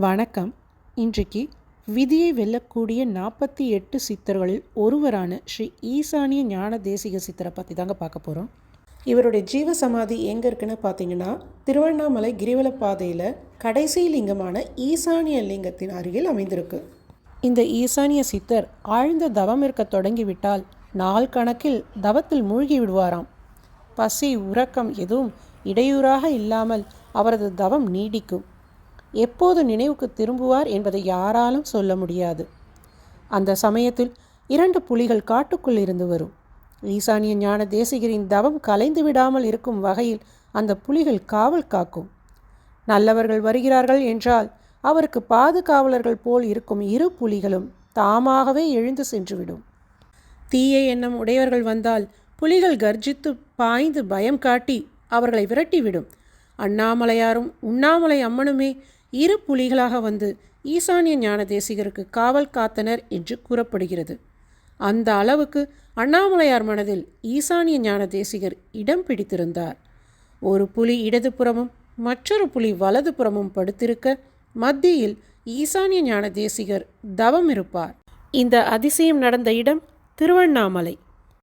வணக்கம். இன்றைக்கு விதியை வெல்லக்கூடிய 48 சித்தர்களில் ஒருவரான ஸ்ரீ ஈசானிய ஞான தேசிக சித்தரை பற்றி தாங்க பார்க்க போகிறோம். இவருடைய ஜீவ சமாதி எங்கே இருக்குன்னு பார்த்தீங்கன்னா, திருவண்ணாமலை கிரிவல பாதையில் கடைசி லிங்கமான ஈசானிய லிங்கத்தின் அருகில் அமைந்திருக்கு. இந்த ஈசானிய சித்தர் ஆழ்ந்த தவம் இருக்க தொடங்கிவிட்டால் நாள் கணக்கில் தவத்தில் மூழ்கி விடுவாராம். பசி உறக்கம் எதுவும் இடையூறாக இல்லாமல் அவரது தவம் நீடிக்கும். எப்போது நினைவுக்கு திரும்புவார் என்பதை யாராலும் சொல்ல முடியாது. அந்த சமயத்தில் 2 புலிகள் காட்டுக்குள் இருந்து வரும். ஈசானிய ஞான தேசிகரின் தவம் கலைந்து விடாமல் இருக்கும் வகையில் அந்த புலிகள் காவல் காக்கும். நல்லவர்கள் வருகிறார்கள் என்றால் அவருக்கு பாதுகாவலர்கள் போல் இருக்கும் 2 புலிகளும் தாமாகவே எழுந்து சென்றுவிடும். தீய எண்ணம் உடையவர்கள் வந்தால் புலிகள் கர்ஜித்து பாய்ந்து பயம் காட்டி அவர்களை விரட்டிவிடும். அண்ணாமலையாரும் உண்ணாமலை அம்மனுமே 2 புலிகளாக வந்து ஈசானிய ஞான தேசிகருக்கு காவல் காத்தனர் என்று கூறப்படுகிறது. அந்த அளவுக்கு அண்ணாமலையார் மனதில் ஈசானிய ஞான தேசிகர் இடம் பிடித்திருந்தார். ஒரு புலி இடதுபுறமும் மற்றொரு புலி வலதுபுறமும் படுத்திருக்க மத்தியில் ஈசானிய ஞான தேசிகர் தவம் இருப்பார். இந்த அதிசயம் நடந்த இடம் திருவண்ணாமலை.